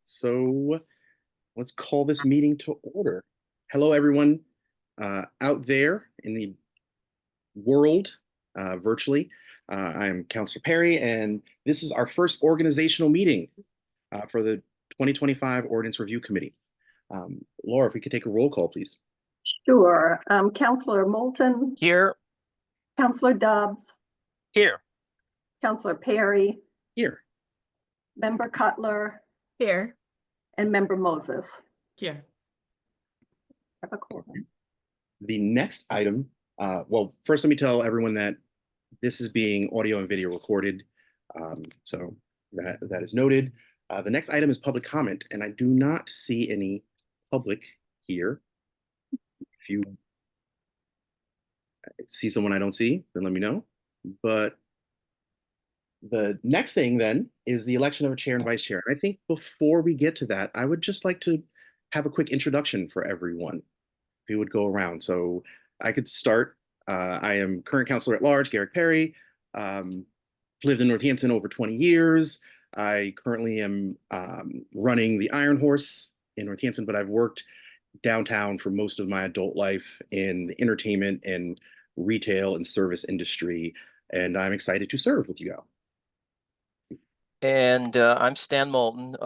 So let's call this meeting to order. Hello, everyone out there in the world virtually. I am Counselor Perry, and this is our first organizational meeting for the 2025 Ordinance Review Committee. Laura, if we could take a roll call, please. Sure. Counselor Moulton. Here. Counselor Dobbs. Here. Counselor Perry. Here. Member Cutler. Here. And Member Moses. Here. Have a quorum. The next item, well, first let me tell everyone that this is being audio and video recorded, so that is noted. The next item is public comment, and I do not see any public here. If you see someone I don't see, then let me know. But the next thing then is the election of a chair and vice chair. And I think before we get to that, I would just like to have a quick introduction for everyone. If you would go around. So I could start. I am current counselor at large, Garrick Perry. Lived in Northampton over 20 years. I currently am running the Iron Horse in Northampton, but I've worked downtown for most of my adult life in the entertainment and retail and service industry. And I'm excited to serve with you all. And I'm Stan Moulton,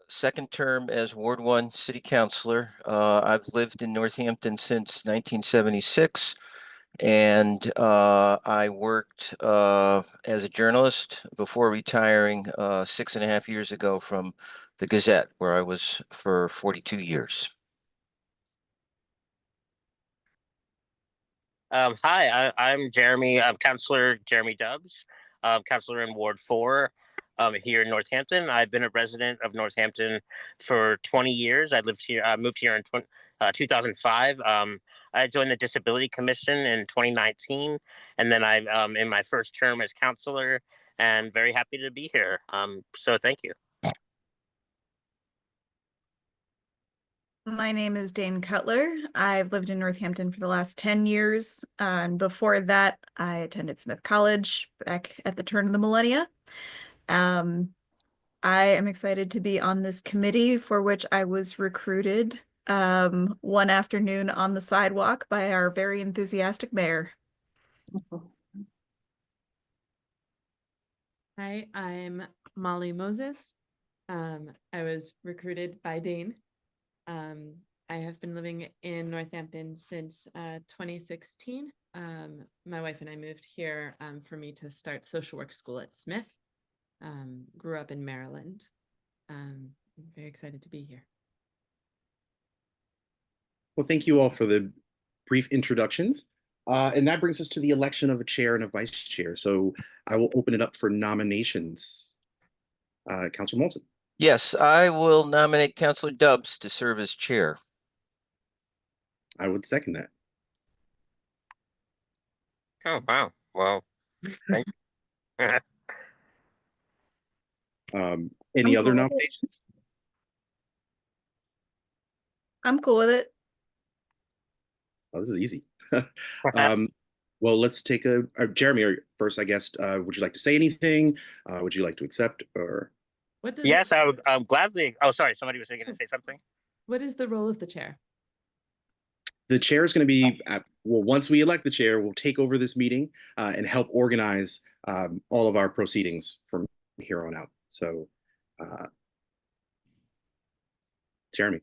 second term as Ward 1 City Councilor. I've lived in Northampton since 1976, and I worked as a journalist before retiring 6.5 years ago from the Gazette, where I was for 42 years. Hi, I'm Jeremy. I'm Counselor Jeremy Dubbs, Counselor in Ward 4 here in Northampton. I've been a resident of Northampton for 20 years. I lived here. I moved here in 2005. I joined the Disability Commission in 2019, and then I'm in my first term as counselor, and very happy to be here. So thank you. My name is Dane Cutler. I've lived in Northampton for the last 10 years. And before that, I attended Smith College back at the turn of the millennia. I am excited to be on this committee for which I was recruited one afternoon on the sidewalk by our very enthusiastic mayor. Hi, I'm Molly Moses. I was recruited by Dane. I have been living in Northampton since 2016. My wife and I moved here for me to start social work school at Smith. Grew up in Maryland. I'm very excited to be here. Well, thank you all for the brief introductions. And that brings us to the election of a chair and a vice chair. So I will open it up for nominations. Councilor Moulton. Yes, I will nominate Counselor Dubbs to serve as chair. I would second that. Oh, wow. Well, thank you. Any other nominations? I'm cool with it. Oh, this is easy. Well, let's take Jeremy first, I guess. Would you like to say anything? Would you like to accept or? Yes, I would gladly. Oh, sorry. Somebody was going to say something. What is the role of the chair? The chair is going to be, well, once we elect the chair, we'll take over this meeting and help organize all of our proceedings from here on out. So, Jeremy.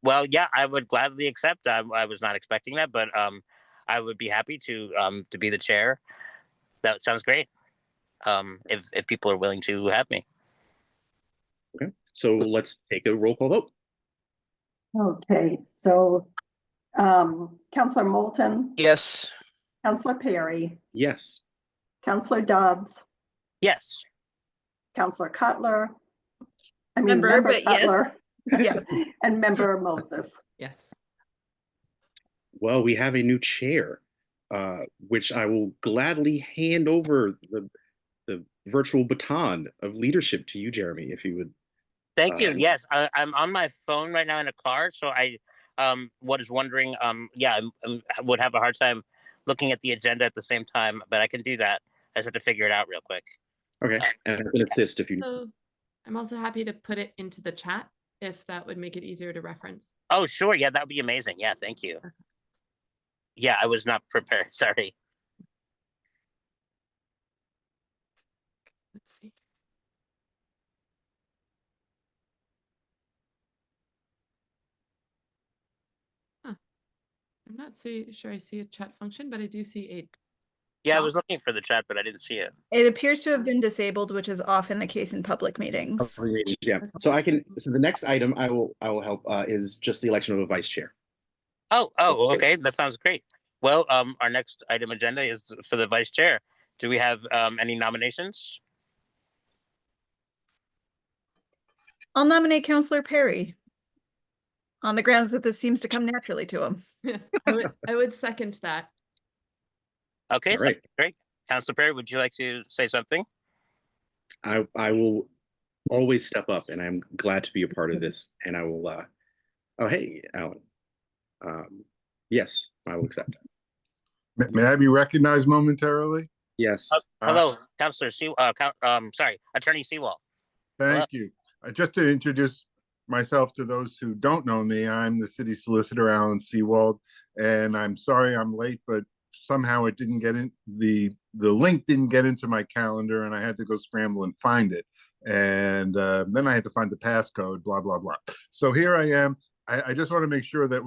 Well, yeah, I would gladly accept. I was not expecting that, but I would be happy to be the chair. That sounds great. If people are willing to have me. Okay, so let's take a roll call vote. Okay, so Counselor Moulton. Yes. Counselor Perry. Yes. Counselor Dobbs. Yes. Counselor Cutler. Member Cutler. Yes. And Member Moses. Yes. Well, we have a new chair, which I will gladly hand over the virtual baton of leadership to you, Jeremy, if you would. Thank you. Yes, I'm on my phone right now in a car, so I was wondering. Yeah, I would have a hard time looking at the agenda at the same time, but I can do that. I just have to figure it out real quick. Okay, and I can assist if you. I'm also happy to put it into the chat if that would make it easier to reference. Oh, sure. Yeah, that would be amazing. Yeah, thank you. Yeah, I was not prepared. Sorry. Let's see. Huh. I'm not sure I see a chat function, but I do see a Yeah, I was doc. looking for the chat, but I didn't see it. It appears to have been disabled, which is often the case in public meetings. Yeah. So so the next item I will help is just the election of a vice chair. Oh, okay. That sounds great. Well, our next item agenda is for the vice chair. Do we have any nominations? I'll nominate Counselor Perry on the grounds that this seems to come naturally to him. Yes, I would second that. Okay, All so right. great. Councilor Perry, would you like to say something? I will always step up, and I'm glad to be a part of this. And I will. Oh, hey, Alan. Yes, I will accept. May I be recognized momentarily? Yes. Hello, Councilor sorry, Attorney Sewell. Thank you. Just to introduce myself to those who don't know me, I'm the city solicitor, Alan Seawald, and I'm sorry I'm late, but somehow it didn't get in, the link didn't get into my calendar, and I had to go scramble and find it. And then I had to find the passcode, blah, blah, blah. So here I am. I just want to make sure that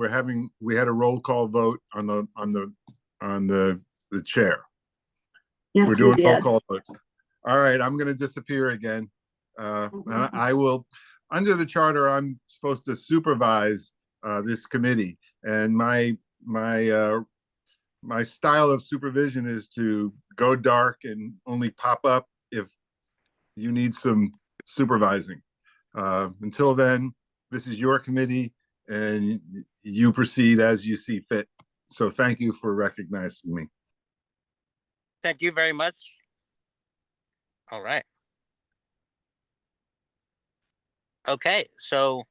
we had a roll call vote on the chair. Yes, We're doing we roll did. call votes. All right, I'm going to disappear again. I will, under the charter, I'm supposed to supervise this committee, and my style of supervision is to go dark and only pop up if you need some supervising. Until then, this is your committee, and you proceed as you see fit. So thank you for recognizing me. Thank you very much. All right. Okay, so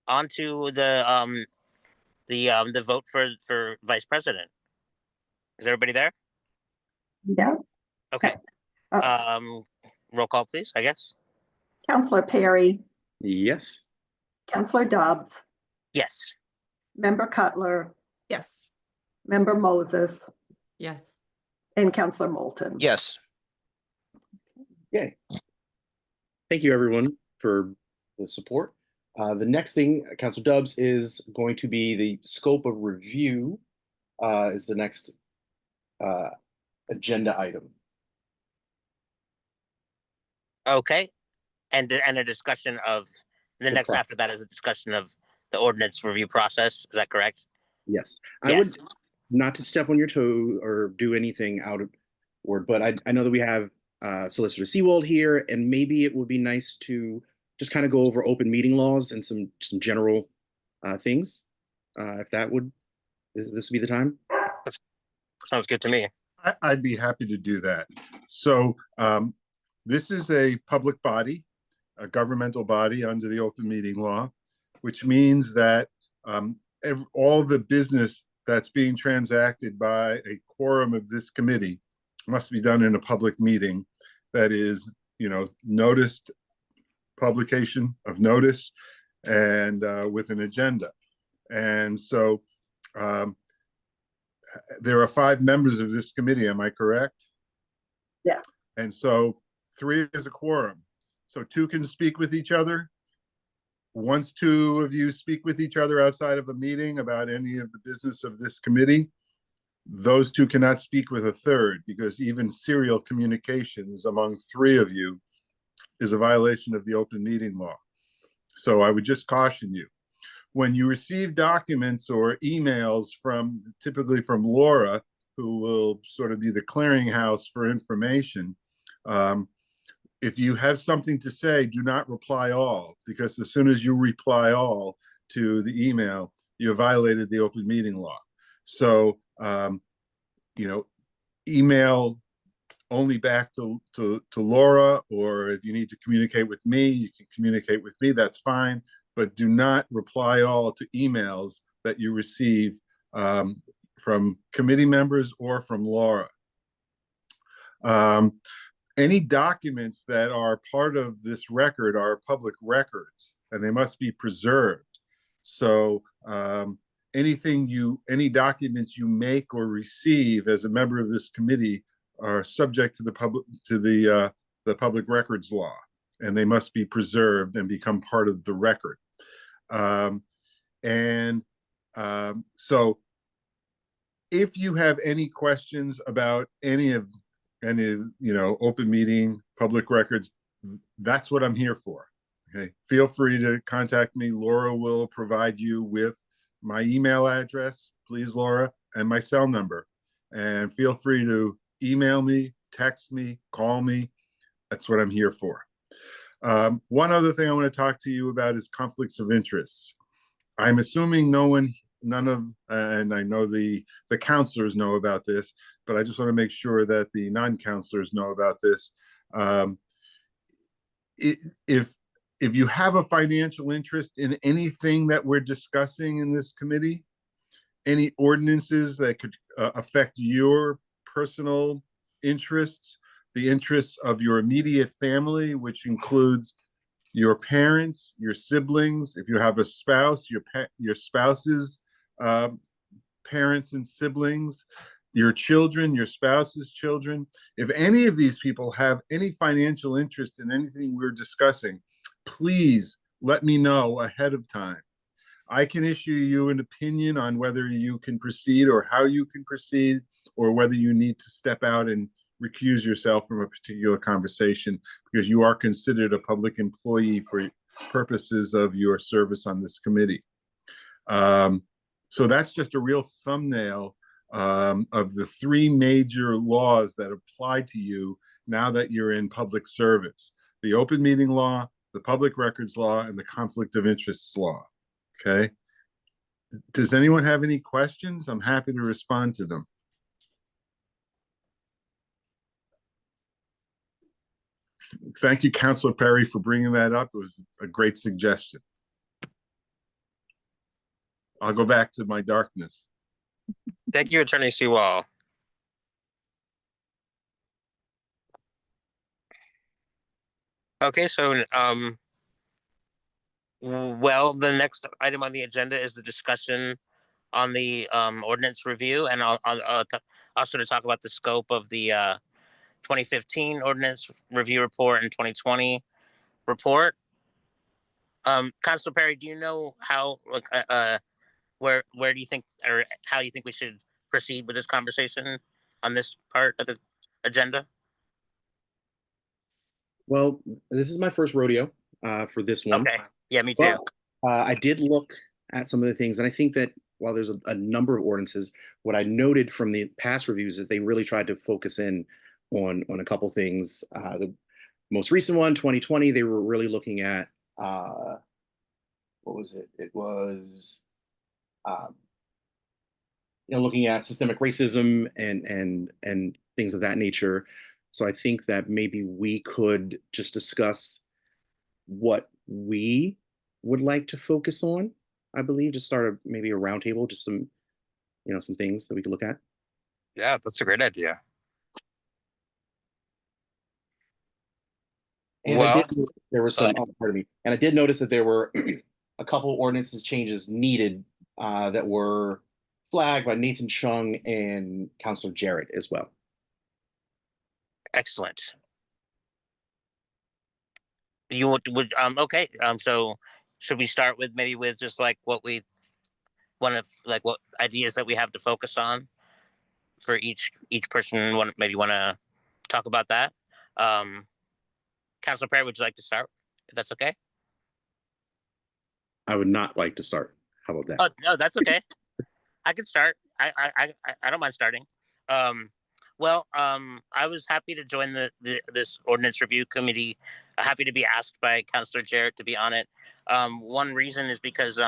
on to the vote for vice president. Is everybody there? Yeah. Okay. Roll call, please, I guess. Counselor Perry, Yes. Counselor Dobbs, Yes. Member Cutler, Yes. Member Moses, Yes. and Counselor Moulton. Yes. Yay. Thank you, everyone, for the support. The next thing, Councilor Dubs, is going to be the scope of review is the next agenda item. Okay. And a discussion of the next after that is a discussion of the ordinance review process. Is that correct? Yes. I Yes. would, not to step on your toe or do anything out of word, but I know that we have Solicitor Seawald here, and maybe it would be nice to just kind of go over open meeting laws and some general things. If that would, this would be the time. Sounds good to me. I'd be happy to do that. So this is a public body, a governmental body under the open meeting law, which means that all the business that's being transacted by a quorum of this committee must be done in a public meeting that is, noticed, publication of notice, and with an agenda. And so there are 5 members of this committee, am I correct? Yeah. And so 3 is a quorum. So 2 can speak with each other. Once 2 of you speak with each other outside of a meeting about any of the business of this committee, those 2 cannot speak with a third, because even serial communications among 3 of you is a violation of the open meeting law. So I would just caution you. When you receive documents or emails typically from Laura, who will sort of be the clearinghouse for information, if you have something to say, do not reply all, because as soon as you reply all to the email, you have violated the open meeting law. So, email only back to Laura, or if you need to communicate with me, you can communicate with me, that's fine, but do not reply all to emails that you receive from committee members or from Laura. Any documents that are part of this record are public records, and they must be preserved. So any documents you make or receive as a member of this committee are subject to the public records law, and they must be preserved and become part of the record. So if you have any questions about any of open meeting, public records, that's what I'm here for. Okay, feel free to contact me. Laura will provide you with my email address, please, Laura, and my cell number. And feel free to email me, text me, call me. That's what I'm here for. One other thing I want to talk to you about is conflicts of interests. I'm assuming and I know the counselors know about this, but I just want to make sure that the non-counselors know about this. If you have a financial interest in anything that we're discussing in this committee, any ordinances that could affect your personal interests, the interests of your immediate family, which includes your parents, your siblings, if you have a spouse, your spouse's parents and siblings, your children, your spouse's children. If any of these people have any financial interest in anything we're discussing, please let me know ahead of time. I can issue you an opinion on whether you can proceed or how you can proceed, or whether you need to step out and recuse yourself from a particular conversation, because you are considered a public employee for purposes of your service on this committee. So that's just a real thumbnail of the three major laws that apply to you now that you're in public service: the open meeting law, the public records law, and the conflict of interests law. Okay. Does anyone have any questions? I'm happy to respond to them. Thank you, Councilor Perry, for bringing that up. It was a great suggestion. I'll go back to my darkness. Thank you, Attorney Sewall. Okay, so well, the next item on the agenda is the discussion on the ordinance review, and I'll also to talk about the scope of the 2015 ordinance review report and 2020 report. Councilor Perry, do you know how, like, where do you think, or how do you think we should proceed with this conversation on this part of the agenda? Well, this is my first rodeo for this one. Okay, yeah, me too. But, I did look at some of the things, and I think that while there's a number of ordinances, what I noted from the past reviews is that they really tried to focus in on a couple things. The most recent one, 2020, they were really looking at what was it? It was looking at systemic racism and things of that nature. So I think that maybe we could just discuss what we would like to focus on. I believe just start maybe a roundtable, just some things that we could look at. Yeah, that's a great idea. And Well, I did notice there were some. Pardon me. And I did notice that there were a couple ordinances changes needed that were flagged by Nathan Chung and Councilor Jarrett as well. excellent. You would okay. So should we start with maybe with just like what we want to, like, what ideas that we have to focus on for each person? Want to talk about that? Councilor Perry, would you like to start? If that's okay. I would not like to start. How about that? Oh no, that's okay. I can start. I don't mind starting. Well, I was happy to join this ordinance review committee. Happy to be asked by Councilor Jarrett to be on it. One reason is because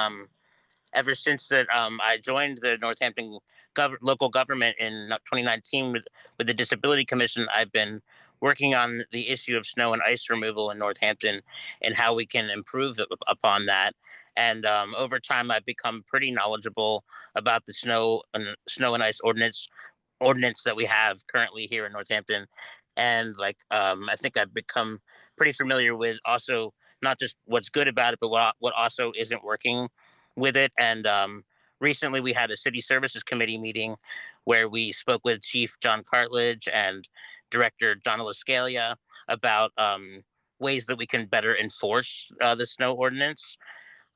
ever since that I joined the Northampton local government in 2019 with the Disability Commission, I've been working on the issue of snow and ice removal in Northampton and how we can improve upon that. And over time, I've become pretty knowledgeable about the snow and ice ordinance that we have currently here in Northampton. and like I think I've become pretty familiar with also not just what's good about it, but what also isn't working with it. And recently we had a city services committee meeting where we spoke with Chief John Cartledge and Director Donna Lascalia about ways that we can better enforce the snow ordinance.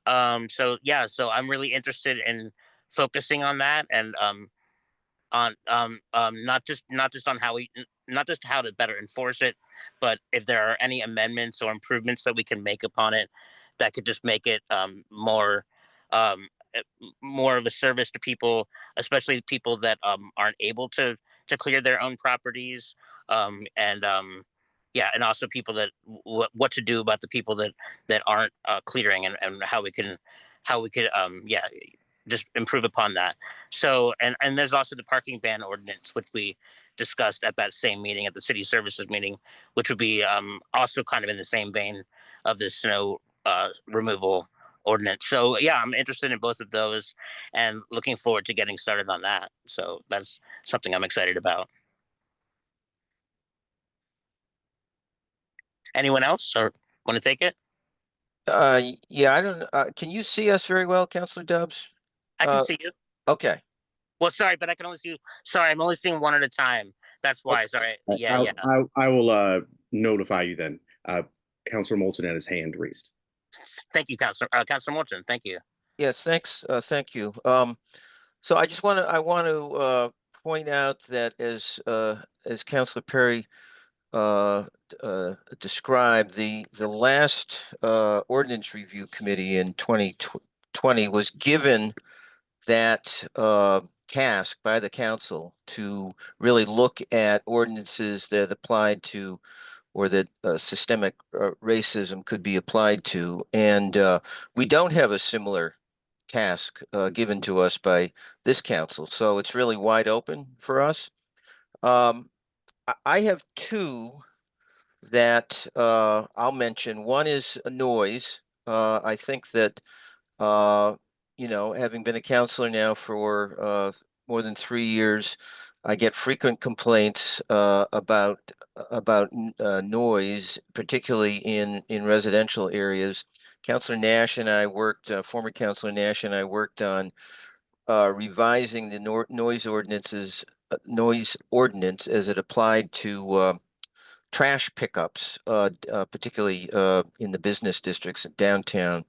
So yeah, so I'm really interested in focusing on that and on not just on how we not just how to better enforce it, but if there are any amendments or improvements that we can make upon it that could just make it um, eh, more of a service to people, especially people that aren't able to clear their own properties, and yeah, and also people that what to do about the people that aren't clearing, and how we could yeah, just improve upon that. So, and there's also the parking ban ordinance, which we discussed at that same meeting, at the city services meeting, which would be also kind of in the same vein of the snow removal ordinance. So yeah, I'm interested in both of those and looking forward to getting started on that. So that's something I'm excited about. Anyone else or want to take it? Yeah, I don't, can you see us very well, Counselor Dubs? I can see you. Okay. Well, sorry, but I can only see you. Sorry, I'm only seeing one at a time. That's why. Okay. Sorry. I- Yeah, I'll- yeah. I will notify you then. Counselor Moulton had his hand raised. Thank you, Councilor Morton. Thank you. Yes, thanks. Thank you. So I want to point out that as Counselor Perry described, the last ordinance review committee in 2020 was given that task by the council to really look at ordinances that applied to or that systemic racism could be applied to. And we don't have a similar task given to us by this council. So it's really wide open for us. I have two that I'll mention. One is a noise. I think that, having been a counselor now for more than 3 years, I get frequent complaints about noise, particularly in residential areas. Counselor Nash and I worked, former Counselor Nash and I worked on revising the noise ordinance as it applied to trash pickups, particularly in the business districts in downtown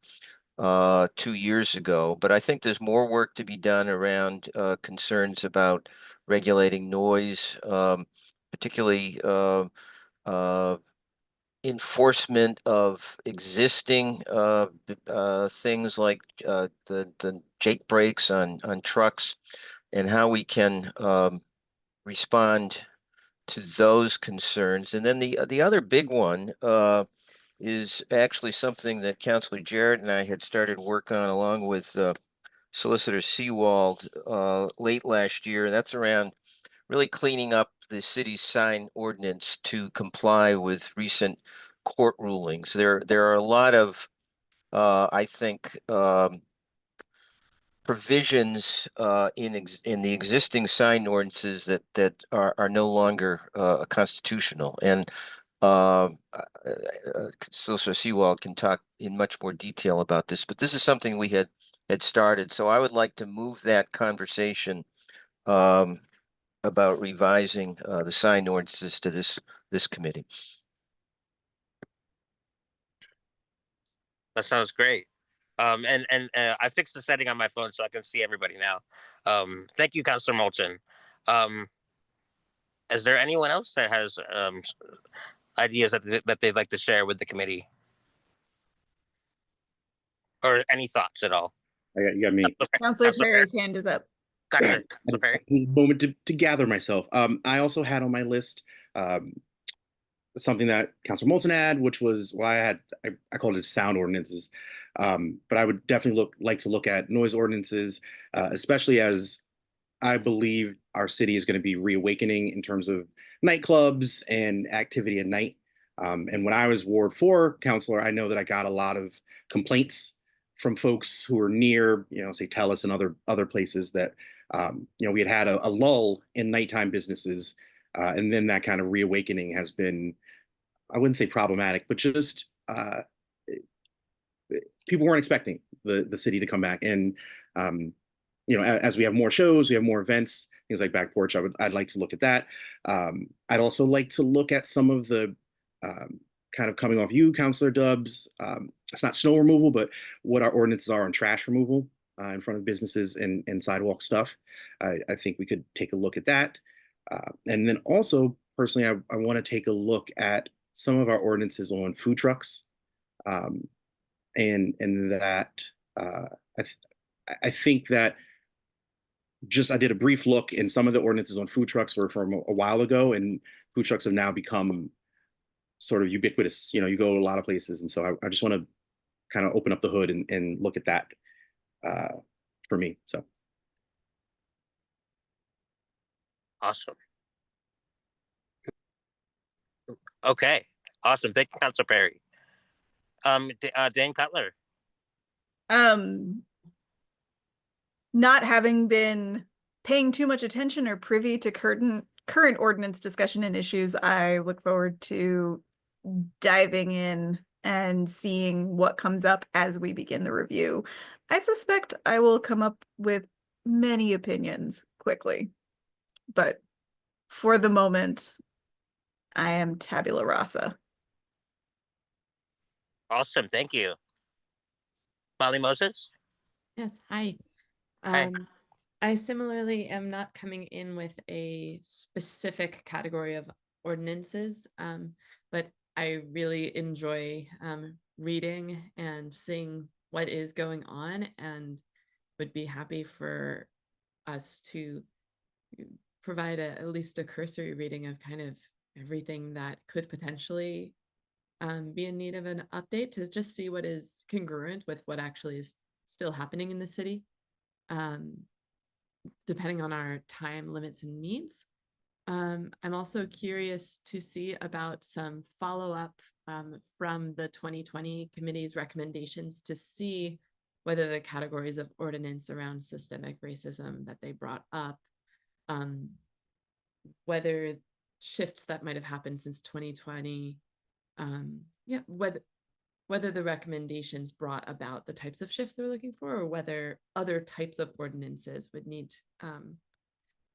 2 years ago. But I think there's more work to be done around concerns about regulating noise, particularly enforcement of existing things like the Jake brakes on trucks, and how we can respond to those concerns. And then the other big one is actually something that Councilor Jarrett and I had started work on along with Solicitor Seawald late last year. And that's around really cleaning up the city's sign ordinance to comply with recent court rulings. There are a lot of I think provisions in the existing sign ordinances that are no longer constitutional. And Solicitor Seawald can talk in much more detail about this, but this is something we had started. So I would like to move that conversation about revising the sign ordinances to this committee. That sounds great. And I fixed the setting on my phone so I can see everybody now. Thank you, Councilor Moulton. Um, is there anyone else that has ideas that they'd like to share with the committee, or any thoughts at all? You got me. Counselor Counselor Perry's hand is up. Gotcha. I Counselor just Perry. need a moment to gather myself. I also had on my list something that Councilor Moulton had, which was why I called it sound ordinances. But I would definitely like to look at noise ordinances, especially as I believe our city is going to be reawakening in terms of nightclubs and activity at night. And when I was Ward 4 counselor, I know that I got a lot of complaints from folks who were near, say Telus and other places that, we had a lull in nighttime businesses And then that kind of reawakening has been, I wouldn't say problematic, but just people weren't expecting the city to come back. And as we have more shows, we have more events, things like Back Porch. I'd like to look at that. I'd also like to look at some of the kind of coming off you, Councilor Dubs. It's not snow removal, but what our ordinances are on trash removal in front of businesses and sidewalk stuff. I think we could take a look at that. And then also, personally, I want to take a look at some of our ordinances on food trucks. And that I think that I did a brief look, and some of the ordinances on food trucks were from a while ago, and food trucks have now become sort of ubiquitous. You go to a lot of places, and so I just want to kind of open up the hood and look at that for me. So Awesome. Okay, awesome. Thank you, Councilor Perry. Dane Cutler. Not having been paying too much attention or privy to current ordinance discussion and issues, I look forward to diving in and seeing what comes up as we begin the review. I suspect I will come up with many opinions quickly, but for the moment, I am tabula rasa. Awesome, thank you. Molly Moses. Yes, hi. Hi. I similarly am not coming in with a specific category of ordinances, but I really enjoy reading and seeing what is going on, and would be happy for us to provide at least a cursory reading of kind of everything that could potentially be in need of an update, to just see what is congruent with what actually is still happening in the city, depending on our time limits and needs. I'm also curious to see about some follow-up from the 2020 committee's recommendations, to see whether the categories of ordinance around systemic racism that they brought up, whether shifts that might have happened since 2020, whether the recommendations brought about the types of shifts they're looking for, or whether other types of ordinances would need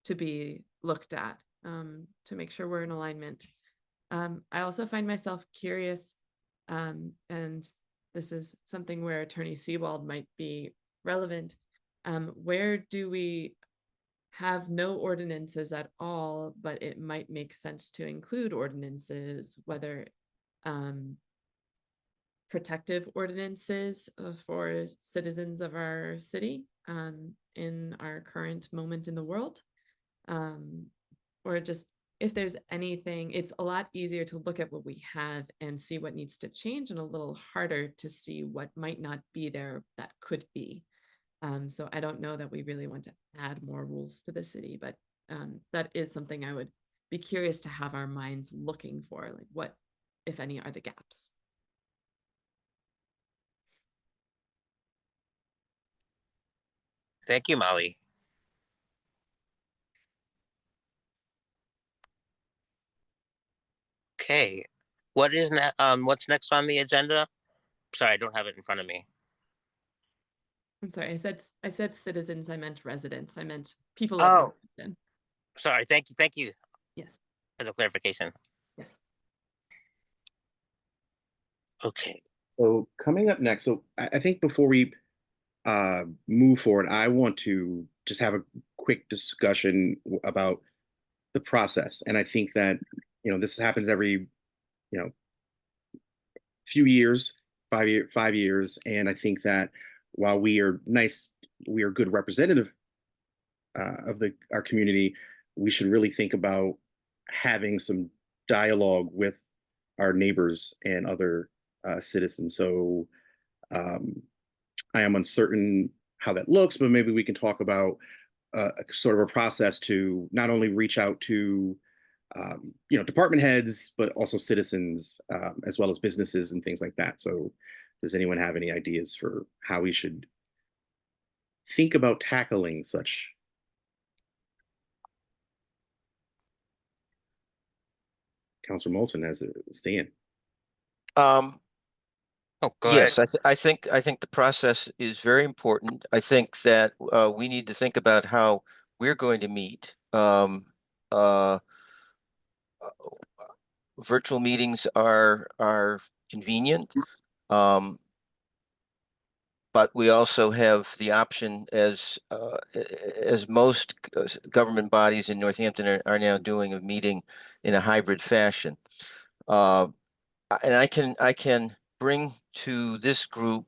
to be looked at to make sure we're in alignment. I also find myself curious, and this is something where Attorney Seawald might be relevant. Where do we have no ordinances at all, but it might make sense to include ordinances, whether protective ordinances for citizens of our city in our current moment in the world, or just if there's anything. It's a lot easier to look at what we have and see what needs to change, and a little harder to see what might not be there that could be. So I don't know that we really want to add more rules to the city, but that is something I would be curious to have our minds looking for, like what, if any, are the gaps. Thank you, Molly. Okay, what's next on the agenda? Sorry, I don't have it in front of me. I'm sorry, I said citizens, I meant residents, I meant people Oh. of Northampton. Sorry, thank you Yes, for the clarification. yes. Okay, So coming up next, so I think before we move forward, I want to just have a quick discussion about the process. And I think that, this happens every, few years, 5 years. And I think that while we are good representative of our community, we should really think about having some dialogue with our neighbors and other citizens. So I am uncertain how that looks, but maybe we can talk about sort of a process to not only reach out to department heads, but also citizens, as well as businesses and things like that. So does anyone have any ideas for how we should think about tackling such? Counselor Moulton has a stand. Um, Oh, go ahead. yes, I think the process is very important. I think that we need to think about how we're going to meet. Uh, Virtual meetings are convenient. But we also have the option, as most government bodies in Northampton are now doing, of meeting in a hybrid fashion. And I can bring to this group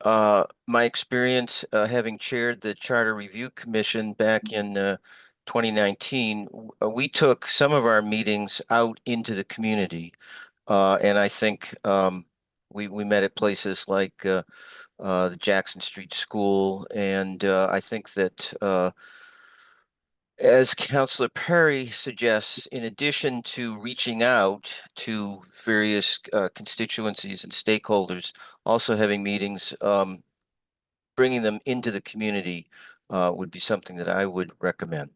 my experience having chaired the Charter Review Commission back in 2019. We took some of our meetings out into the community, and I think we met at places like the Jackson Street School, and I think that as Councillor Perry suggests, in addition to reaching out to various constituencies and stakeholders, also having meetings, bringing them into the community would be something that I would recommend.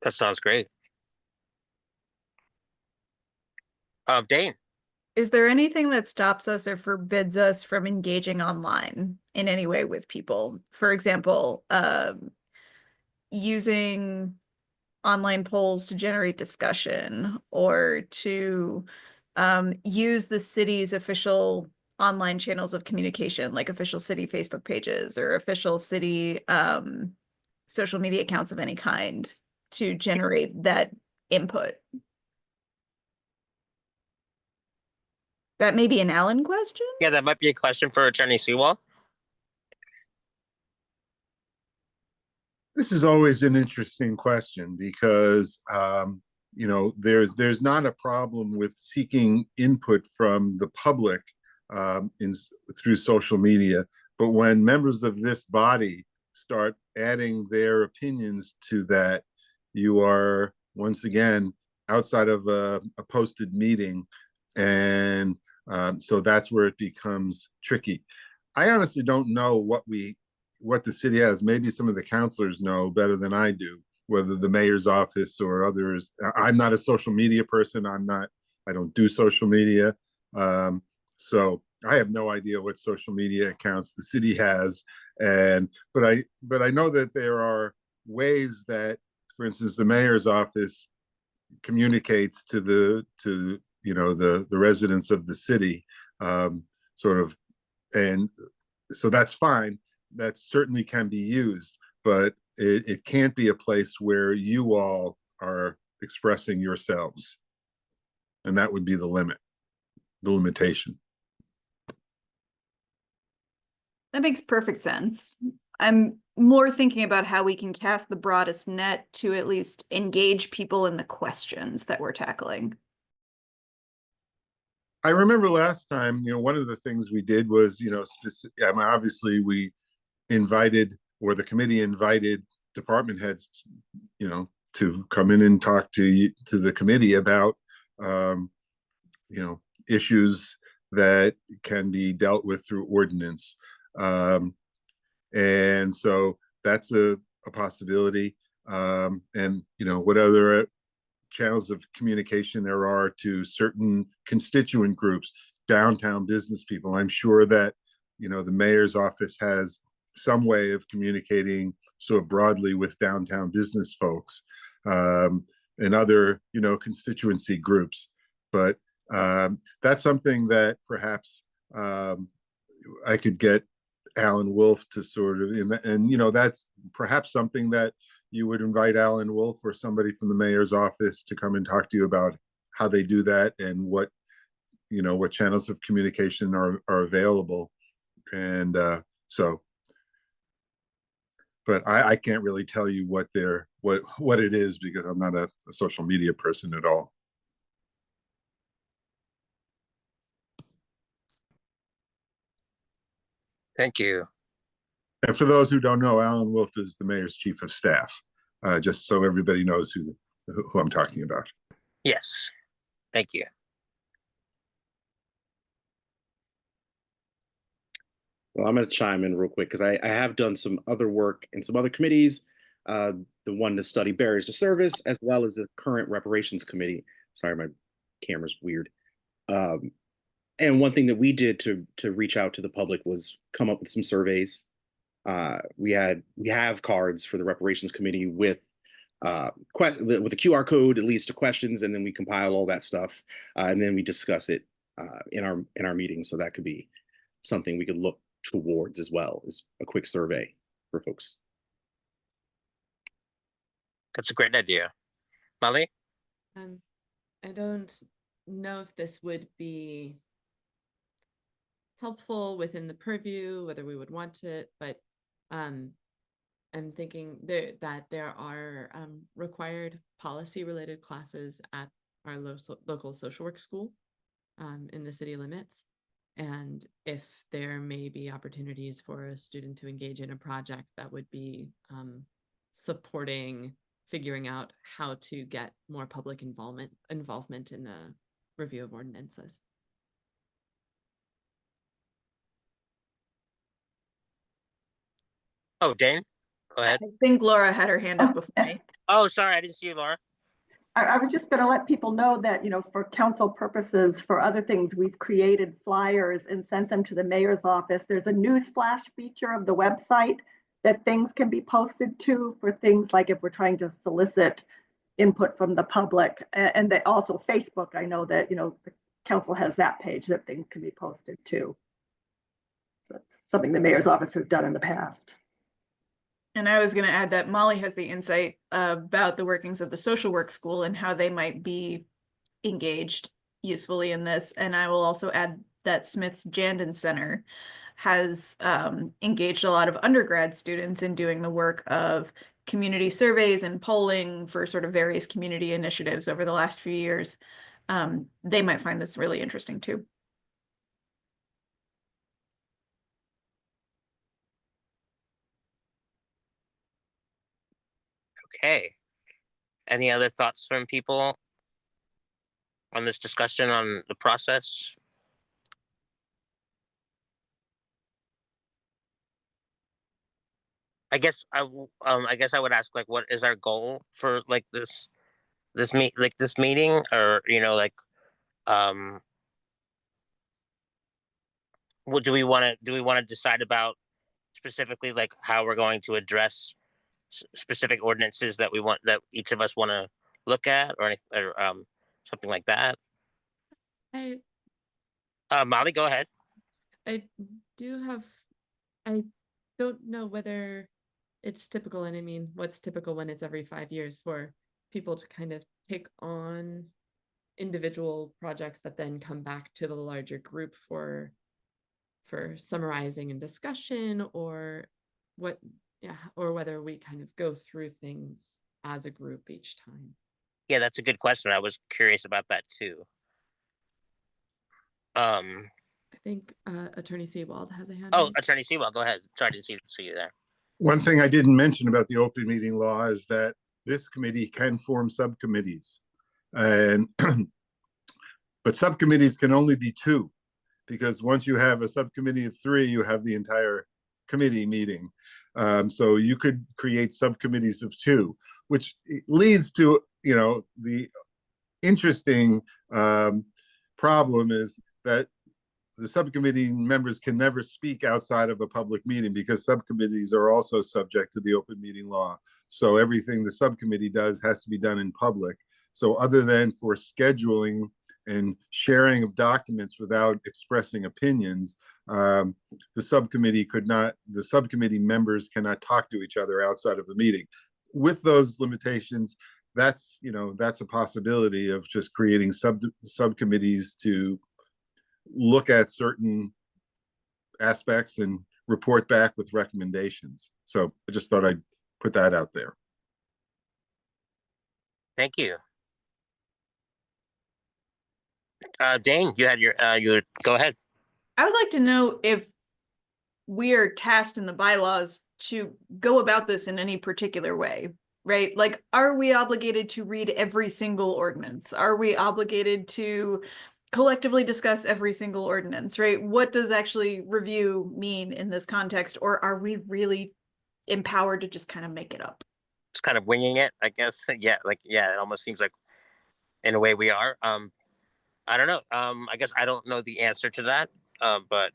That sounds great. Dane. Is there anything that stops us or forbids us from engaging online in any way with people? For example, using online polls to generate discussion, or to use the city's official online channels of communication, like official city Facebook pages or official city social media accounts of any kind, to generate that input. That may be an Alan question. Yeah, that might be a question for Attorney Sewell. This is always an interesting question because you know, there's not a problem with seeking input from the public through social media, but when members of this body start adding their opinions to that, you are once again outside of a posted meeting, and so that's where it becomes tricky. I honestly don't know what the city has. Maybe some of the councilors know better than I do, whether the mayor's office or others. I'm not a social media person. I don't do social media. So I have no idea what social media accounts the city has. But I know that there are ways that, for instance, the mayor's office communicates to the residents of the city, sort of, and so that's fine. That certainly can be used, but it can't be a place where you all are expressing yourselves. And that would be the limitation. That makes perfect sense. I'm more thinking about how we can cast the broadest net to at least engage people in the questions that we're tackling. I remember last time, one of the things we did was, obviously we invited, or the committee invited department heads, to come in and talk to the committee about, issues that can be dealt with through ordinance. And so that's a possibility. And, what other channels of communication there are to certain constituent groups, downtown business people. I'm sure that, the mayor's office has some way of communicating so broadly with downtown business folks, and other, constituency groups. But that's something that perhaps I could get Alan Wolf to sort of, and that's perhaps something that you would invite Alan Wolf or somebody from the mayor's office to come and talk to you about how they do that and what channels of communication are available. And but I can't really tell you what it is, because I'm not a social media person at all. Thank you. And for those who don't know, Alan Wolf is the mayor's chief of staff, just so everybody knows who I'm talking about. Yes. Thank you. Well, I'm going to chime in real quick because I have done some other work in some other committees, the one to study barriers to service, as well as the current reparations committee. Sorry, my camera's weird. Um, and one thing that we did to reach out to the public was come up with some surveys. We have cards for the reparations committee with with a QR code that leads to questions, and then we compile all that stuff, and then we discuss it in our meeting. So that could be something we could look towards as well as a quick survey for folks. That's a great idea. Molly? I don't know if this would be helpful within the purview, whether we would want it, but I'm thinking that there are required policy-related classes at our local social work school in the city limits. And if there may be opportunities for a student to engage in a project that would be supporting figuring out how to get more public involvement in the review of ordinances. Oh, Dane? Go ahead. I think Laura had her hand up before me. Oh, sorry, I didn't see you, Laura. I was just going to let people know that, for council purposes, for other things, we've created flyers and sent them to the mayor's office. There's a news flash feature of the website that things can be posted to for things like if we're trying to solicit input from the public. And they also Facebook, I know that, the council has that page that things can be posted to. So that's something the mayor's office has done in the past. And I was going to add that Molly has the insight about the workings of the social work school and how they might be engaged usefully in this. And I will also add that Smith's Jandon Center has engaged a lot of undergrad students in doing the work of community surveys and polling for sort of various community initiatives over the last few years. They might find this really interesting too. Okay. Any other thoughts from people on this discussion on the process? I guess I would ask, like, what is our goal for like this meeting, or what do we want to decide about specifically, like how we're going to address specific ordinances that each of us want to look at, or something like that? Molly, go ahead. I don't know whether it's typical, and I mean, what's typical when it's every 5 years for people to kind of take on individual projects that then come back to the larger group for summarizing and discussion, or or whether we kind of go through things as a group each time. Yeah, that's a good question. I was curious about that too. I think Attorney Seawald has a hand. Oh, Attorney Seawald, go ahead. Sorry, I didn't see you there. One thing I didn't mention about the open meeting law is that this committee can form subcommittees, and but subcommittees can only be 2, because once you have a subcommittee of 3, you have the entire committee meeting. So you could create subcommittees of 2, which leads to, the interesting problem is that the subcommittee members can never speak outside of a public meeting, because subcommittees are also subject to the open meeting law. So everything the subcommittee does has to be done in public. So other than for scheduling and sharing of documents without expressing opinions, the subcommittee members cannot talk to each other outside of the meeting. With those limitations, that's a possibility of just creating subcommittees to look at certain aspects and report back with recommendations. So I just thought I'd put that out there. Thank you. Dane, you had your go ahead. I would like to know if we are tasked in the bylaws to go about this in any particular way, right? Like, are we obligated to read every single ordinance? Are we obligated to collectively discuss every single ordinance, right? What does actually review mean in this context, or are we really empowered to just kind of make it up? Just kind of winging it, I guess. Yeah, like yeah, it almost seems like in a way we are. I don't know. I guess I don't know the answer to that. But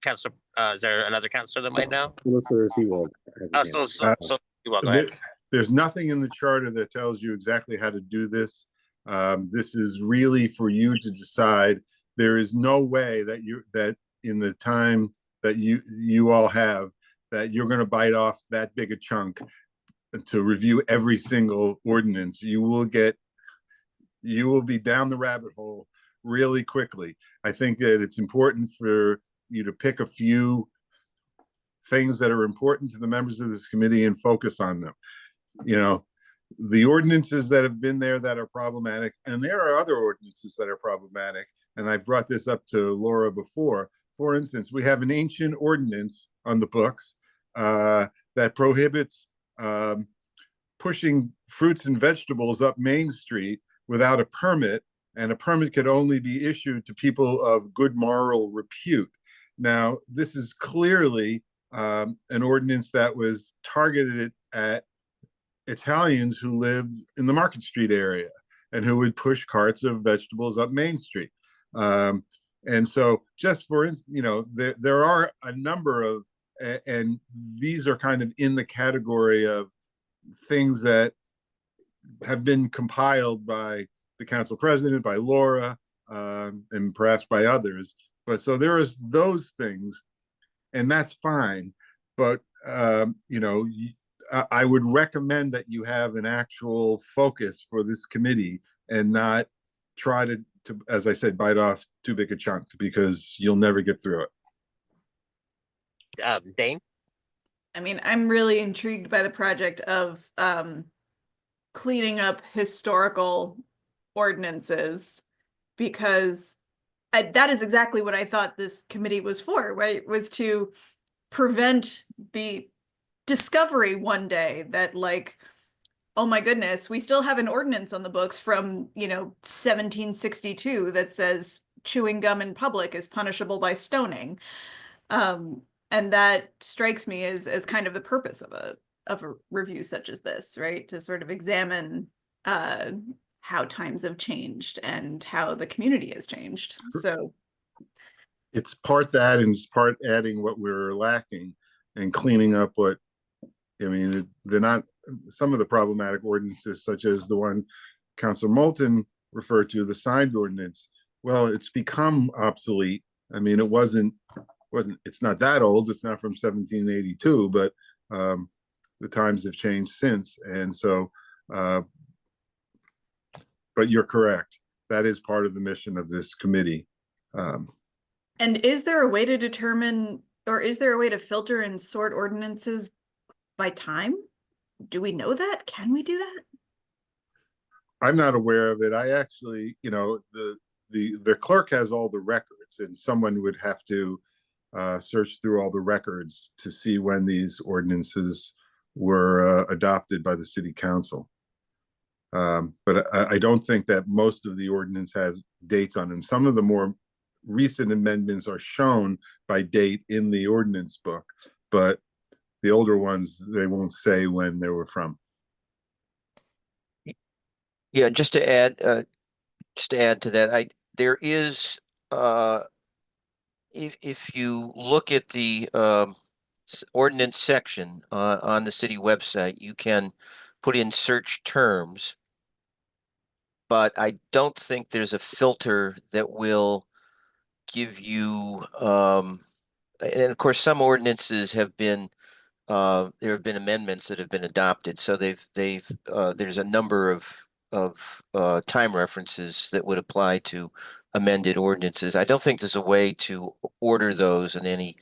Council, is there another councilor that might know? Solicitor Seawold has his hand. You will go There- ahead. There's nothing in the charter that tells you exactly how to do this. This is really for you to decide. There is no way that in the time that you all have, that you're going to bite off that big a chunk to review every single ordinance. You will be down the rabbit hole really quickly. I think that it's important for you to pick a few things that are important to the members of this committee and focus on them. You know, the ordinances that have been there that are problematic, and there are other ordinances that are problematic, and I've brought this up to Laura before. For instance, we have an ancient ordinance on the books that prohibits pushing fruits and vegetables up Main Street without a permit, and a permit could only be issued to people of good moral repute. Now, this is clearly an ordinance that was targeted at Italians who lived in the Market Street area and who would push carts of vegetables up Main Street. And so just for instance, you know, there are a number of, and these are kind of in the category of things that have been compiled by the council president, by Laura, and perhaps by others. But so there is those things, and that's fine. But, you know, I would recommend that you have an actual focus for this committee and not try to, as I said, bite off too big a chunk, because you'll never get through it. Dane? I mean, I'm really intrigued by the project of cleaning up historical ordinances, because that is exactly what I thought this committee was for, right? Was to prevent the discovery one day that, like, oh my goodness, we still have an ordinance on the books from, you know, 1762 that says chewing gum in public is punishable by stoning. And that strikes me as kind of the purpose of a review such as this, right? To sort of examine how times have changed and how the community has changed. So It's part that, and it's part adding what we're lacking and cleaning up what, I mean, they're not, some of the problematic ordinances, such as the one Councilor Moulton referred to, the signed ordinance. Well, it's become obsolete. I mean, it's not that old. It's not from 1782, but the times have changed since. And so, but you're correct. That is part of the mission of this committee. and is there a way to determine, or is there a way to filter and sort ordinances by time? Do we know that? Can we do that? I'm not aware of it. I actually, you know, the clerk has all the records, and someone would have to search through all the records to see when these ordinances were adopted by the city council. But I don't think that most of the ordinance have dates on them. Some of the more recent amendments are shown by date in the ordinance book, but the older ones, they won't say when they were from. Yeah, just to add to that, there is if you look at the ordinance section on the city website, you can put in search terms, but I don't think there's a filter that will give you and of course some ordinances have been there have been amendments that have been adopted, so they've there's a number of time references that would apply to amended ordinances. I don't think there's a way to order those in any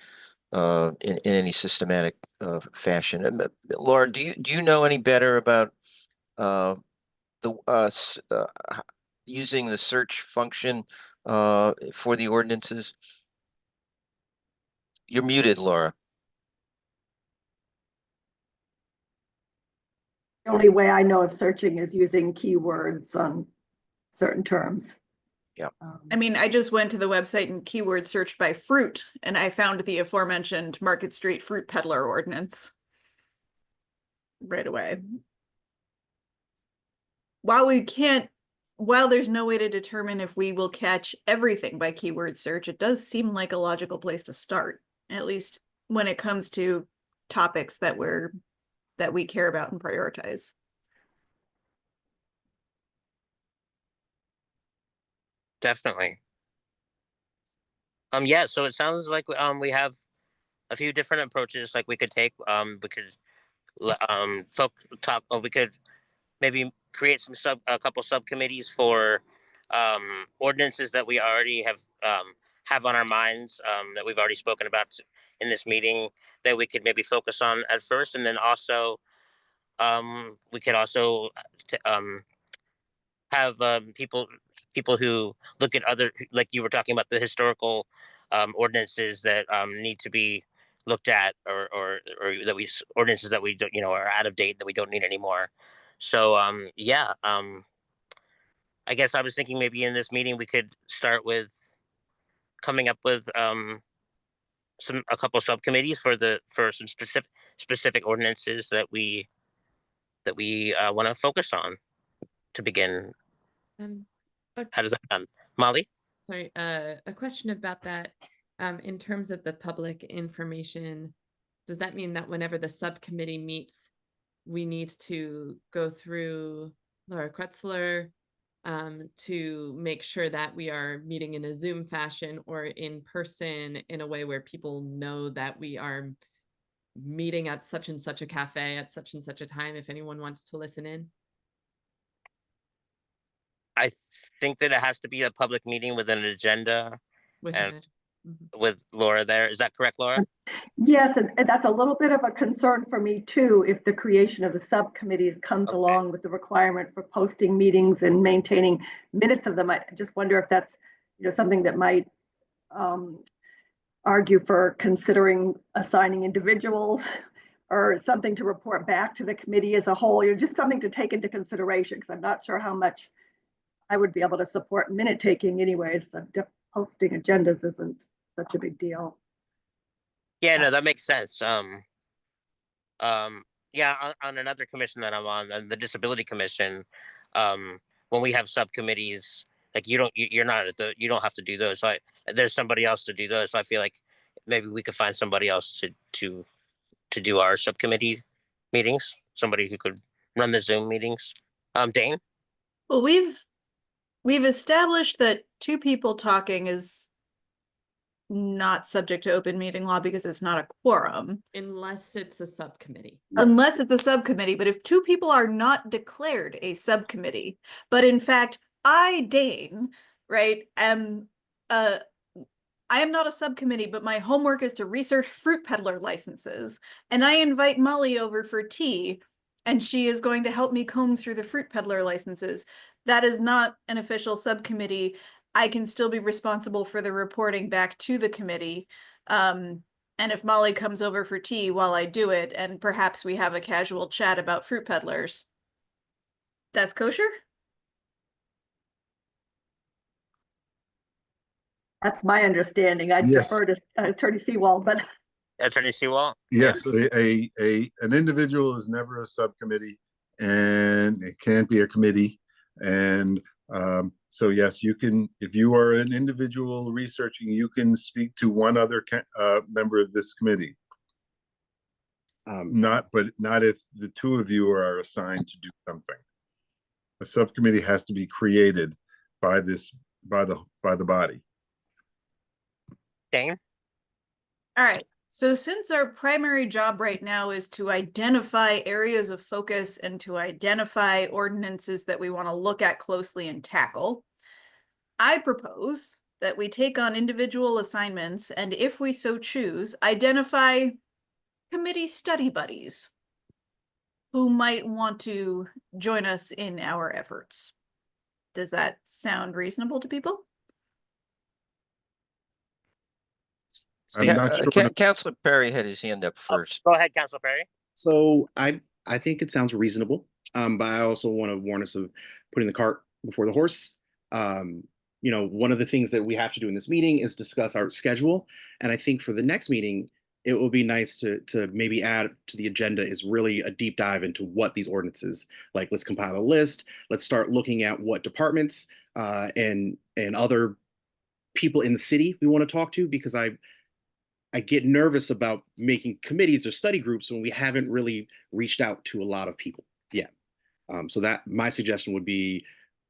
in any systematic fashion. Laura, do you know any better about using the search function for the ordinances? You're muted, Laura. The only way I know of searching is using keywords on certain terms. I mean, I just went to the website and keyword searched by fruit, and I found the aforementioned Market Street Fruit Peddler Ordinance right away. While there's no way to determine if we will catch everything by keyword search, it does seem like a logical place to start, at least when it comes to topics that we care about and prioritize. Definitely. Yeah, so it sounds like we have a few different approaches like we could take. We could we could maybe create a couple subcommittees for ordinances that we already have on our minds, that we've already spoken about in this meeting, that we could maybe focus on at first, and then also we could also have people who look at other, like you were talking about, the historical ordinances that need to be looked at, or that ordinances that we don't, are out of date, that we don't need anymore. So yeah, I guess I was thinking maybe in this meeting we could start with coming up with a couple subcommittees for some specific ordinances that we want to focus on to begin. Um, How does that sound, Molly? Sorry, a question about that. In terms of the public information, does that mean that whenever the subcommittee meets, we need to go through Laura Kretzler to make sure that we are meeting in a Zoom fashion or in person in a way where people know that we are meeting at such and such a cafe at such and such a time if anyone wants to listen in? I think that it has to be a public meeting with an agenda and with Laura there. Is that correct, Laura? Yes, and that's a little bit of a concern for me too, if the creation of the subcommittees comes along with the requirement for posting meetings and maintaining minutes of them. I just wonder if that's, something that might argue for considering assigning individuals or something to report back to the committee as a whole, just something to take into consideration, because I'm not sure how much I would be able to support minute taking anyways. Posting agendas isn't such a big deal. Yeah, no, that makes sense. Yeah, on another commission that I'm on, the Disability Commission, when we have subcommittees, like you're not you don't have to do those. So there's somebody else to do those. So I feel like maybe we could find somebody else to do our subcommittee meetings. Somebody who could run the Zoom meetings. Dane? Well, we've established that two people talking is not subject to open meeting law because it's not a quorum. Unless it's a subcommittee. Unless it's a subcommittee, but if two people are not declared a subcommittee, but in fact, I, Dane, right, I am not a subcommittee, but my homework is to research fruit peddler licenses, and I invite Molly over for tea, and she is going to help me comb through the fruit peddler licenses. That is not an official subcommittee. I can still be responsible for the reporting back to the committee. And if Molly comes over for tea while I do it, and perhaps we have a casual chat about fruit peddlers, that's kosher? That's my understanding. I'd Yes. defer to Attorney Seawald, but Attorney Sewell? Yes, an individual is never a subcommittee, and it can't be a committee. And so yes, you can, if you are an individual researching, you can speak to one other member of this committee. Not if the two of you are assigned to do something. A subcommittee has to be created by the body. Dane? All right. So since our primary job right now is to identify areas of focus and to identify ordinances that we want to look at closely and tackle, I propose that we take on individual assignments and, if we so choose, identify committee study buddies who might want to join us in our efforts. Does that sound reasonable to people? I'm not sure. Councilor Perry had his hand up first. Go ahead, Councilor Perry. So I think it sounds reasonable, but I also want to warn us of putting the cart before the horse. you know, one of the things that we have to do in this meeting is discuss our schedule. And I think for the next meeting, it will be nice to maybe add to the agenda is really a deep dive into what these ordinances, like let's compile a list, let's start looking at what departments and other people in the city we want to talk to, because I get nervous about making committees or study groups when we haven't really reached out to a lot of people yet. So that my suggestion would be,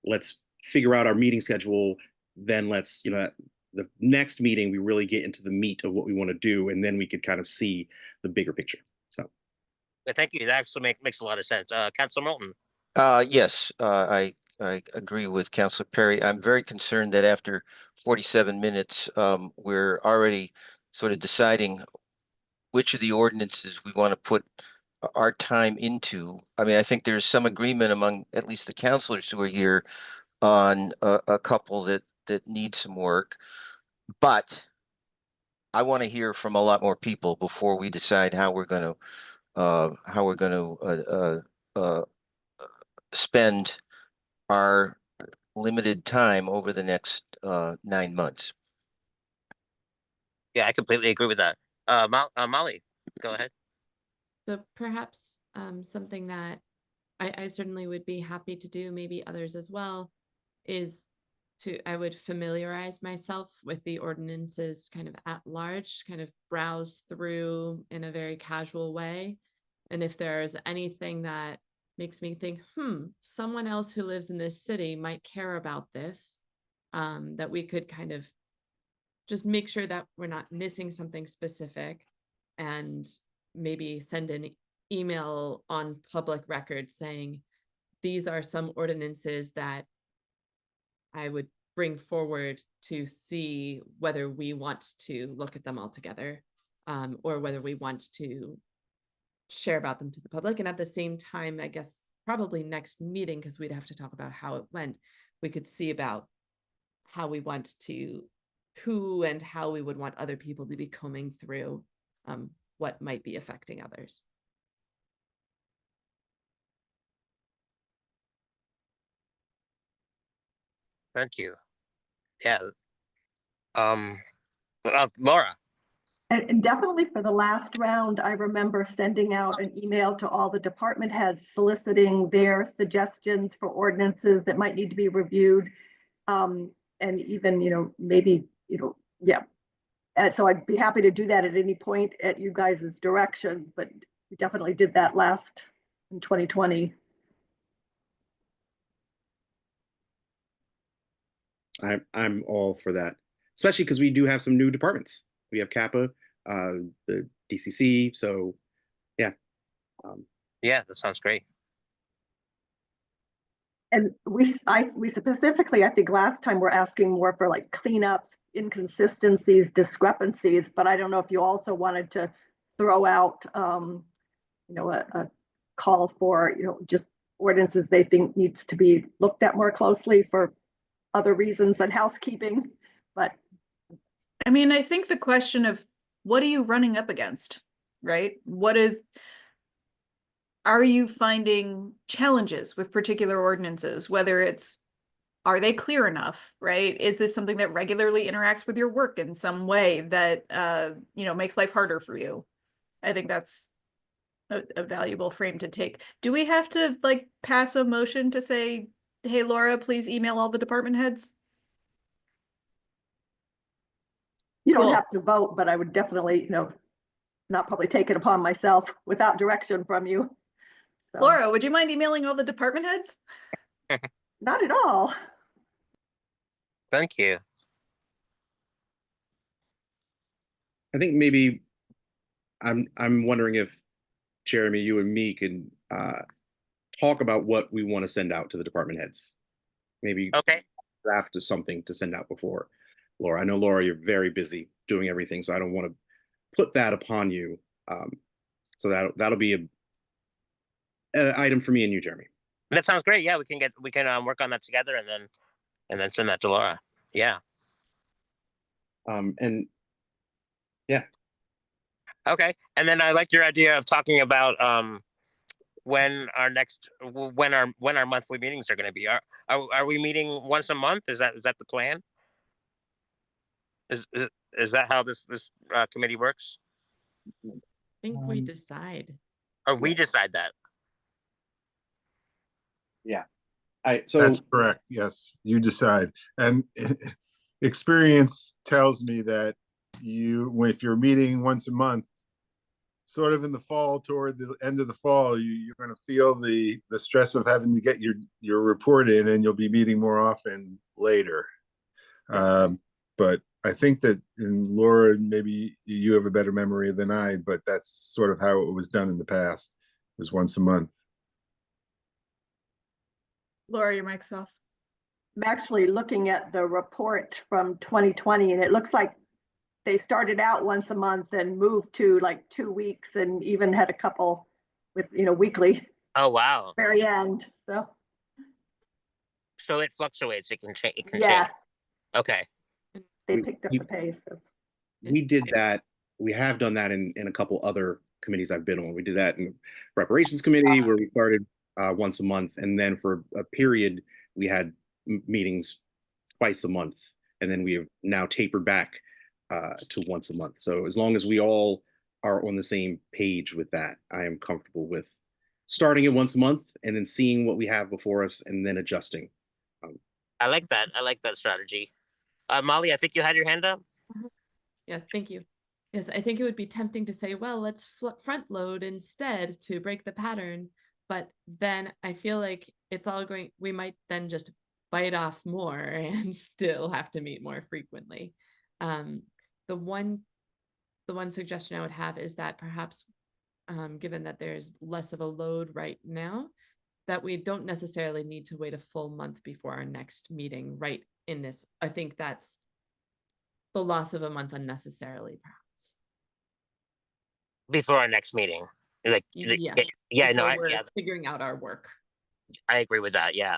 let's figure out our meeting schedule. Then let's, you know, at the next meeting, we really get into the meat of what we want to do, and then we could kind of see the bigger picture. So, Thank you. That actually makes a lot of sense. Councilor Moulton. Yes, I agree with Councilor Perry. I'm very concerned that after 47 minutes, we're already sort of deciding which of the ordinances we want to put our time into. I mean, I think there's some agreement among at least the councilors who are here on a couple that need some work, but I want to hear from a lot more people before we decide how we're going to spend our limited time over the next 9 months. Yeah, I completely agree with that. Molly, go ahead. So perhaps something that I certainly would be happy to do, maybe others as well, is I would familiarize myself with the ordinances kind of at large, kind of browse through in a very casual way. And if there's anything that makes me think, someone else who lives in this city might care about this, that we could kind of just make sure that we're not missing something specific, and maybe send an email on public record saying, these are some ordinances that I would bring forward to see whether we want to look at them all together, or whether we want to share about them to the public. And at the same time, I guess probably next meeting, because we'd have to talk about how it went, we could see about how we want to, who and how we would want other people to be combing through what might be affecting others. Thank you. Yeah. Laura. And definitely for the last round, I remember sending out an email to all the department heads soliciting their suggestions for ordinances that might need to be reviewed. And even, maybe, yeah. And so I'd be happy to do that at any point at you guys' directions, but we definitely did that last in 2020. I'm all for that, especially because we do have some new departments. We have Kappa, the DCC. So, yeah. Yeah, that sounds great. And we specifically, I think last time we're asking more for like cleanups, inconsistencies, discrepancies, but I don't know if you also wanted to throw out, a call for, just ordinances they think needs to be looked at more closely for other reasons than housekeeping. But I mean, I think the question of what are you running up against, right? Are you finding challenges with particular ordinances, whether it's, are they clear enough, right? Is this something that regularly interacts with your work in some way that, makes life harder for you? I think that's a valuable frame to take. Do we have to pass a motion to say, hey, Laura, please email all the department heads? you Cool. don't have to vote, but I would definitely, not probably take it upon myself without direction from you. So, Laura, would you mind emailing all the department heads? not at all. Thank you. I think maybe I'm wondering if Jeremy, you and me can talk about what we want to send out to the department heads. Maybe Okay. draft something to send out before Laura. I know Laura, you're very busy doing everything, so I don't want to put that upon you. So that'll be a item for me and you, Jeremy. That sounds great. Yeah, we can work on that together and then send that to Laura. Yeah. And yeah. Okay. And then I liked your idea of talking about when our next when our monthly meetings are going to be. Are we meeting once a month? Is that the plan? Is that how this committee works? I think we decide. Or we Yeah. decide that? Yeah. That's correct. Yes, you decide. And experience tells me that if you're meeting once a month, sort of in the fall, toward the end of the fall, you're going to feel the stress of having to get your report in, and you'll be meeting more often later. But I think that, in Laura, maybe you have a better memory than I, but that's sort of how it was done in the past. It was once a month. Laura, your mic's off. I'm actually looking at the report from 2020, and it looks like they started out once a month and moved to like 2 weeks, and even had a couple with, weekly Oh, wow. very end. So it fluctuates. It can change. It can Yes, change. Okay. they picked up the pace. We did that. We have done that in a couple other committees I've been on. We did that in reparations committee where we started once a month, and then for a period we had meetings twice a month, and then we have now tapered back to once a month. So as long as we all are on the same page with that, I am comfortable with starting it once a month and then seeing what we have before us and then adjusting. I like that. I like that strategy. Molly, I think you had your hand up. Yes, thank you. Yes, I think it would be tempting to say, well, let's front load instead to break the pattern. But then I feel like we might then just bite off more and still have to meet more frequently. The one suggestion I would have is that perhaps, given that there's less of a load right now, that we don't necessarily need to wait a full month before our next meeting right in this. I think that's the loss of a month unnecessarily, perhaps. Before our next meeting. Yes. Yeah, no, we're figuring out our work. I agree with that. Yeah.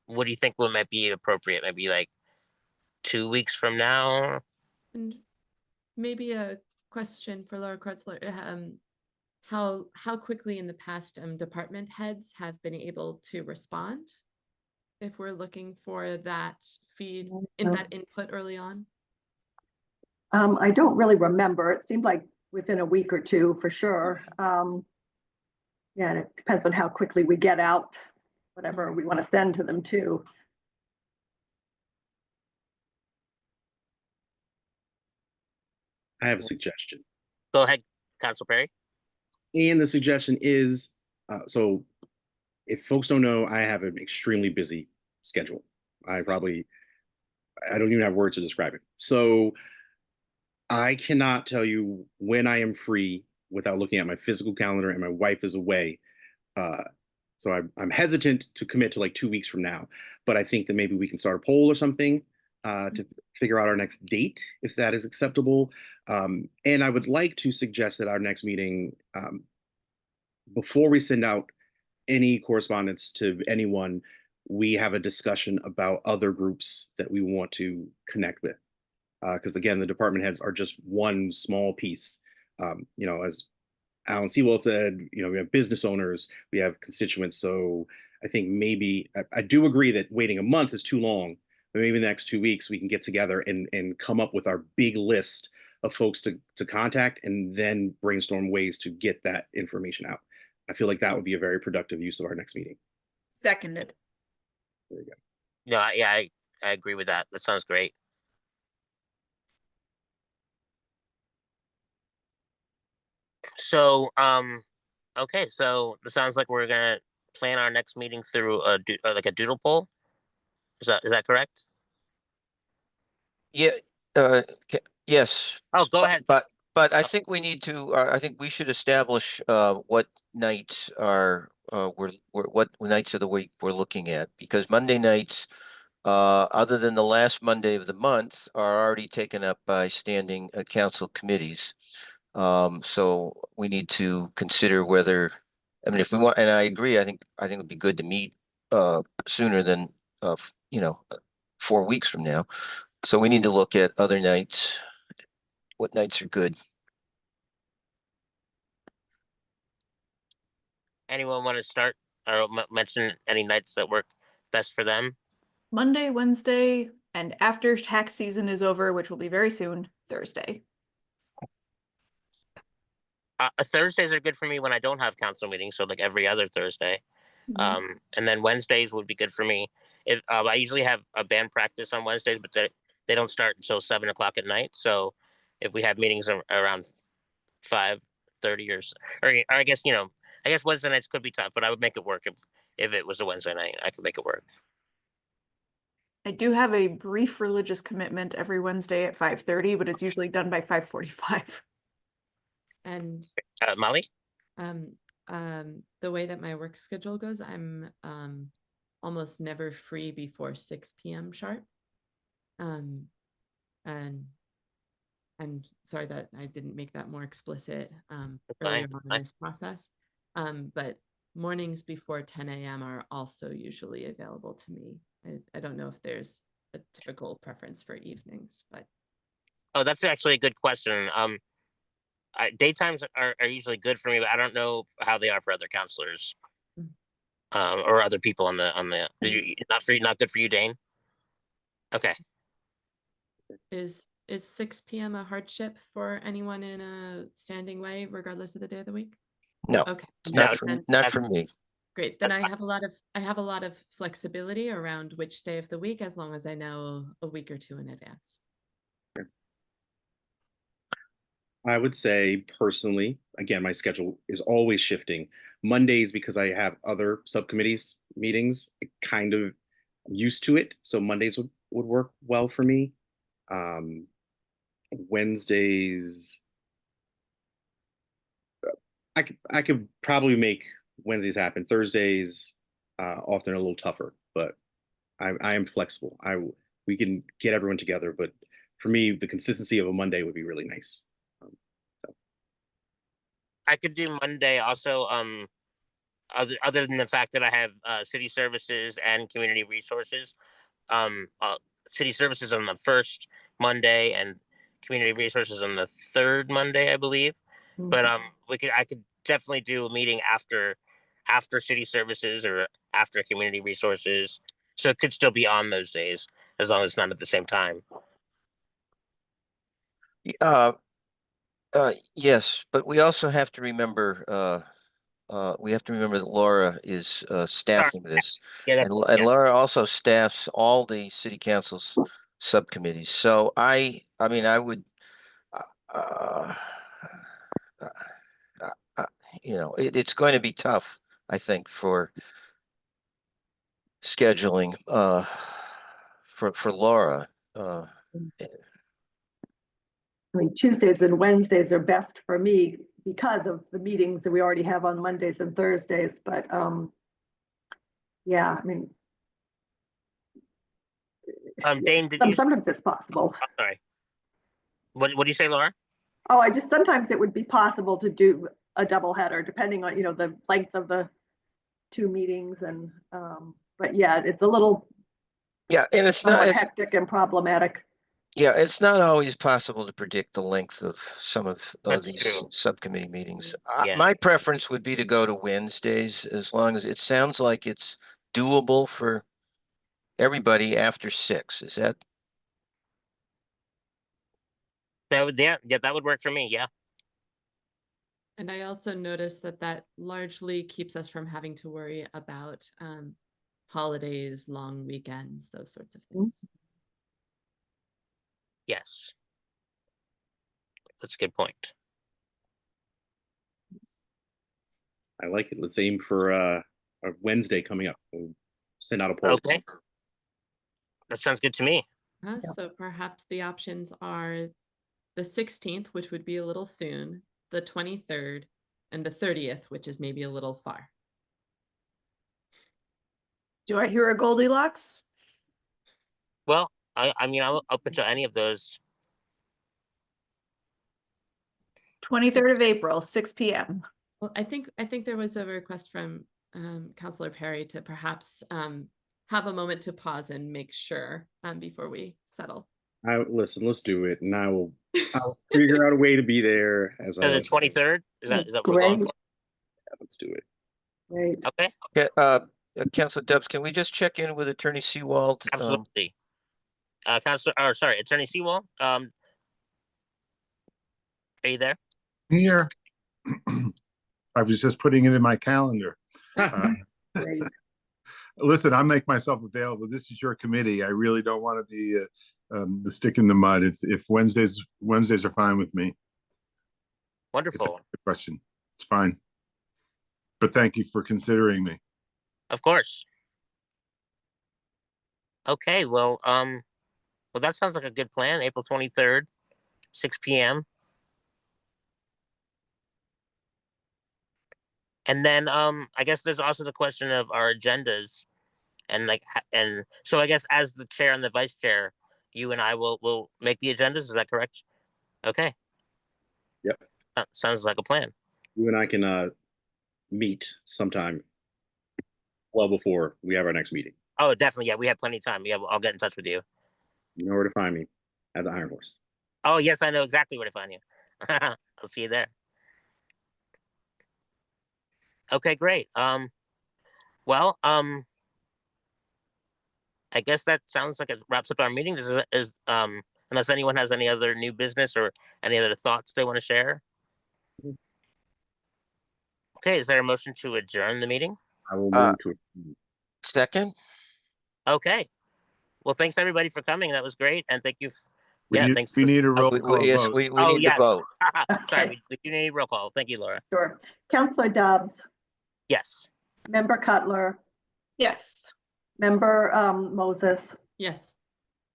What do you think might be appropriate? Maybe like 2 weeks from now? And maybe a question for Laura Kretzler. How quickly in the past department heads have been able to respond if we're looking for that that input early on? I don't really remember. It seemed like within a week or two for sure. Yeah, and it depends on how quickly we get out whatever we want to send to them too. I have a suggestion. Go ahead, Council Perry. And the suggestion is, so if folks don't know, I have an extremely busy schedule. I don't even have words to describe it. So I cannot tell you when I am free without looking at my physical calendar, and my wife is away. So I'm hesitant to commit to like 2 weeks from now, but I think that maybe we can start a poll or something to figure out our next date, if that is acceptable. And I would like to suggest that our next meeting, before we send out any correspondence to anyone, we have a discussion about other groups that we want to connect with. Because again, the department heads are just one small piece. As Alan Sewell said, we have business owners, we have constituents. So I think maybe I do agree that waiting a month is too long, but maybe the next 2 weeks we can get together and come up with our big list of folks to contact, and then brainstorm ways to get that information out. I feel like that would be a very productive use of our next meeting. Seconded. There you go. No, yeah, I agree with that. That sounds great. So, okay, so it sounds like we're gonna plan our next meeting through like a doodle poll. Is that correct? Yeah, yes, Oh, go ahead. but I think we need to, I think we should establish what nights are, what nights of the week we're looking at, because Monday nights, other than the last Monday of the month, are already taken up by standing council committees. So we need to consider whether, I mean, if we want, and I agree, I think it'd be good to meet sooner than 4 weeks from now. So we need to look at other nights. What nights are good? Anyone want to start or mention any nights that work best for them? Monday, Wednesday, and after tax season is over, which will be very soon, Thursday. Thursdays are good for me when I don't have council meetings, so like every other Thursday. And then Wednesdays would be good for me. If I usually have a band practice on Wednesdays, but they don't start until 7 o'clock at night. So if we have meetings around 5:30 or I guess I guess Wednesday nights could be tough, but I would make it work if it was a Wednesday night. I could make it work. I do have a brief religious commitment every Wednesday at 5:30, but it's usually done by 5:45. And Molly? the way that my work schedule goes, I'm almost never free before 6 p.m. sharp. And I'm sorry that I didn't make that more explicit earlier on in this process. But mornings before 10 a.m. are also usually available to me. I don't know if there's a typical preference for evenings, but Oh, that's actually a good question. Daytimes are usually good for me, but I don't know how they are for other counselors, or other people on the not good for you, Dane. Okay. is 6 p.m. a hardship for anyone in a standing way, regardless of the day of the week? No, Okay. it's No, not for me. Great. Then That's I have a lot of flexibility around which day of the week, as long as I know a week or two in advance. I would say personally, again, my schedule is always shifting. Mondays, because I have other subcommittees meetings, kind of used to it. So Mondays would work well for me. Wednesdays, I could probably make Wednesdays happen. Thursdays, often a little tougher, but I am flexible. We can get everyone together, but for me, the consistency of a Monday would be really nice. I could do Monday also. Other than the fact that I have city services and community resources, um, uh, city services on the first Monday and community resources on the third Monday, I believe. But I could definitely do a meeting after city services or after community resources, so it could still be on those days as long as it's not at the same time. Yes, but we also have to remember that Laura is staffing this, Yeah, and Laura also staffs all the city council's subcommittees. So I mean, I would, uh, uh, it's going to be tough, I think, for scheduling for Laura. I mean, Tuesdays and Wednesdays are best for me because of the meetings that we already have on Mondays and Thursdays, but yeah, I mean, Dane, did you? sometimes it's possible. I'm sorry. What do you say, Laura? Oh, sometimes it would be possible to do a double header depending on, the length of the two meetings and, but yeah, it's a little And it's somewhat not, hectic and problematic. it's not always possible to predict the length of some of That's these true. subcommittee meetings. Yeah. My preference would be to go to Wednesdays, as long as it sounds like it's doable for everybody after 6. Is that? That would that would work for me. Yeah. And I also noticed that largely keeps us from having to worry about holidays, long weekends, those sorts of things. Yes. That's a good point. I like it. Let's aim for a Wednesday coming up. We'll send out a poll. Okay. That sounds good to me. So perhaps the options are the 16th, which would be a little soon, the 23rd, and the 30th, which is maybe a little far. Do I hear a Goldilocks? Well, I mean, I'm open to any of those. 23rd of April, 6 p.m. Well, I think there was a request from Councilor Perry to perhaps have a moment to pause and make sure before we settle. Listen, let's do it, and I'll figure out a way to be there. As So the 23rd is that what we're Great. going for? Yeah, let's do it. Great. Okay, Okay, Councilor Dubs, can we just check in with Attorney Seawald? absolutely. Attorney Sewell, are you there? Here. I was just putting it in my calendar. Great. Listen, I make myself available. This is your committee. I really don't want to be the stick in the mud. If Wednesdays are fine with me. If Wonderful. that's the question, it's fine. But thank you for considering me. Of course. Okay, well, that sounds like a good plan. April 23rd, 6 p.m. And then, I guess there's also the question of our agendas, and and so I guess as the chair and the vice chair, you and I will make the agendas. Is that correct? Okay. Yep. Sounds like a plan. You and I can meet sometime well before we have our next meeting. Oh, definitely. Yeah, we have plenty of time. Yeah, I'll get in touch with you. You know where to find me at the Iron Horse. Oh, yes, I know exactly where to find you. I'll see you there. Okay, great. Well, I guess that sounds like it wraps up our meeting. Unless anyone has any other new business or any other thoughts they want to share. Okay, is there a motion to adjourn the meeting? I will move to it. Second? Okay. Well, thanks everybody for coming. That was great, and thank you. Thanks. We need a roll We- call Yes, vote. we Oh, need to yes. vote. Sorry, Okay. we do need a roll call. Thank you, Laura. Sure. Counselor Dobbs, Yes. Member Cutler, Yes. Member Moses, Yes.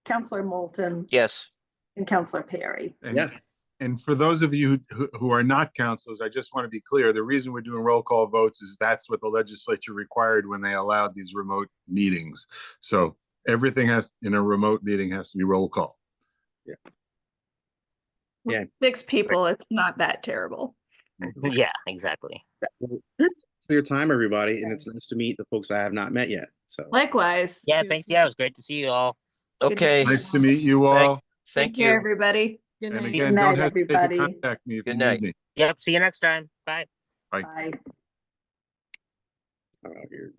Counselor Moulton, Yes. and Counselor Perry. And, Yes. and for those of you who are not councilors, I just want to be clear. The reason we're doing roll call votes is that's what the legislature required when they allowed these remote meetings. So everything in a remote meeting has to be roll call. Yeah. 6 people, it's not that terrible. Yeah, exactly. Well, thanks for your time, everybody, and it's nice to meet the folks I have not met yet. So Likewise. Yeah, thanks. Yeah, it was great to see you all. Good to Okay. see Nice to meet you all. Thank Take care, you. everybody. Good And night. again, Good night, don't hesitate to everybody. contact me if Good you night. need me. Yep. See you next time. Bye. Bye. here.